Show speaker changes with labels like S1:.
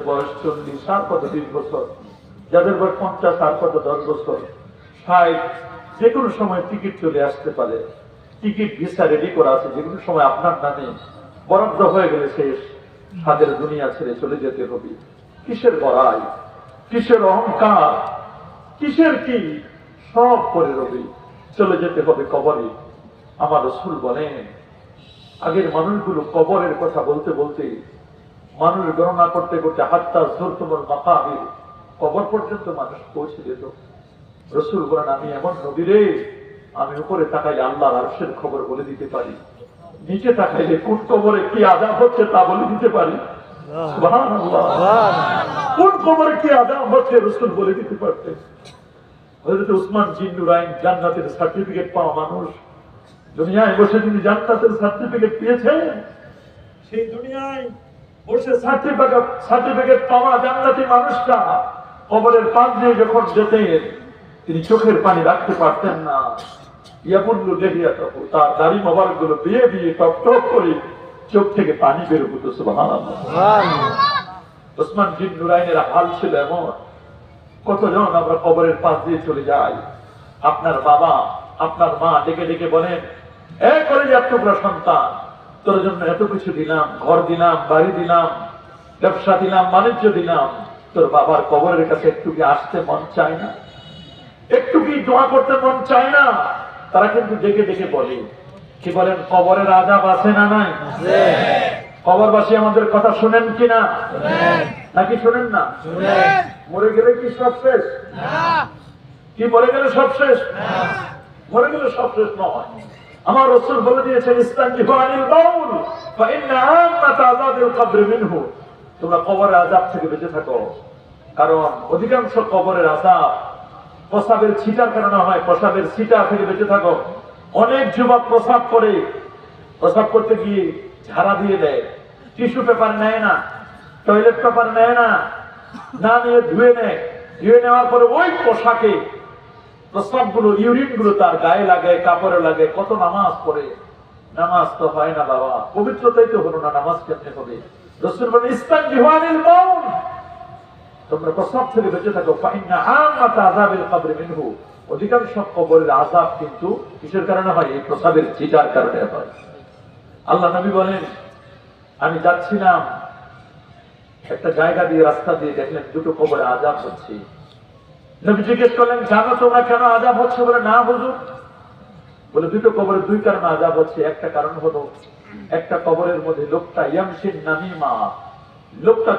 S1: বয়স 40 আর কত 20 বছর, যাদের বয়স 50 আর কত 10 বছর, 60, যে কোনো সময় টিকিট চলে আসতে পারে। টিকিট ভিসা রেডি করা আছে, যে কোনো সময় আপনার নামে বরাদ্দ হয়ে গেলে শেষ, সাদের দুনিয়া ছেড়ে চলে যেতে হবে। কিসের বড়াই, কিসের অহংকার, কিসের কি, সব করে রবি চলে যেতে হবে কবরে। আমার রাসূল বলেন, আগের মানুষগুলো কবরের কথা বলতে বলতে, মানুষ গণনা করতে করতে হাত্তা যুরতুমুল মাকাবির, কবর পর্যন্ত মানুষ পৌঁছে যেত। রাসূল বলেন, আমি এমন নবী রে, আমি উপরে তাকাইলে আল্লাহর আরশের খবর বলে দিতে পারি, নিচে তাকাইলে কোন কবরে কি আযাব হচ্ছে তা বলে দিতে পারি। সুবহানাল্লাহ, কোন কবরে কি আযাব হচ্ছে রাসূল বলে দিতে পারতেন। হযরত উসমান জিন্নুরাইন জান্নাতের সার্টিফিকেট পাওয়া মানুষ, দুনিয়ায় বসে তিনি জান্নাতের সার্টিফিকেট পেয়েছেন। সেই দুনিয়ায় বসে সার্টিফিকেট পাওয়া জান্নাতি মানুষটা কবরের পাশ দিয়ে যখন যেতেন, তিনি চোখের পানি রাখতে পারতেন না। ইয়াবুল্লু লিহিয়াতাহু, তার দাড়ি মোবারক গুলো বিয়ে বিয়ে টপ টপ করে চোখ থেকে পানি বের হতো। সুবহানাল্লাহ, উসমান জিন্নুরাইনের হাল ছিল এমন। কতজন আমরা কবরের পাশ দিয়ে চলে যাই, আপনার বাবা আপনার মা ডেকে ডেকে বলেন, এ কলিজার টুকরা সন্তান, তোর জন্য এত কিছু দিলাম, ঘর দিলাম, বাড়ি দিলাম, ব্যবসা দিলাম, বাণিজ্য দিলাম, তোর বাবার কবরের কাছে একটু কি আসতে মন চায় না? একটু কি দোয়া করতে মন চায় না? তারা কিন্তু ডেকে ডেকে বলে, কি বলেন, কবরের আযাব আছে না নাই? কবরবাসী আমাদের কথা শুনেন কিনা? নাকি শুনেন না? মরে গেলে কি সব শেষ? কি মরে গেলে সব শেষ? মরে গেলে সব শেষ নয়। আমার রাসূল বলে দিয়েছেন, ইস্তানজিহু আনিল বাউল ফাইন্না আম্মাত আযাবিল কবর মিনহু, তোমরা কবরের আযাব থেকে বেঁচে থাকো, কারণ অধিকাংশ কবরের আযাব প্রসাবের ছিটার কারণে হয়। প্রসাবের ছিটা থেকে বেঁচে থাকো। অনেক যুবক প্রসাব করে, প্রসাব করতে গিয়ে ঝাড়া দিয়ে দেয়, টিস্যু পেপার নেয় না, টয়লেট পেপার নেয় না, না নিয়ে ধুয়ে নেয়। ধুয়ে নেওয়ার পরে ওই পোশাকে প্রস্রাব গুলো, ইউরিন গুলো তার গায়ে লাগে, কাপড়ে লাগে। কত নামাজ পড়ে, নামাজ তো হয় না বাবা, পবিত্রতাই তো হলো না, নামাজ কেমনে হবে? রাসূল বলেন, ইস্তানজিহু আনিল বাউল, তোমরা প্রস্রাব থেকে বেঁচে থাকো, ফাইন্না আম্মাত আযাবিল কবর মিনহু, অধিকাংশ কবরের আযাব কিন্তু কিসের কারণে হয়? এই প্রস্রাবের ছিটার কারণে হয়। আল্লাহ নবী বলেন, আমি যাচ্ছিলাম একটা জায়গা দিয়ে, রাস্তা দিয়ে, দেখলেন দুটো কবরে আযাব হচ্ছে। নবী জিজ্ঞেস করলেন, জানো তোমরা কেন আযাব হচ্ছে? বলে, না হুজুর। বলে, দুটো কবরে দুই কারণে আযাব হচ্ছে। একটা কারণ হলো, একটা কবরের মধ্যে লোকটা ইয়ামশিন নামিমা, লোকটা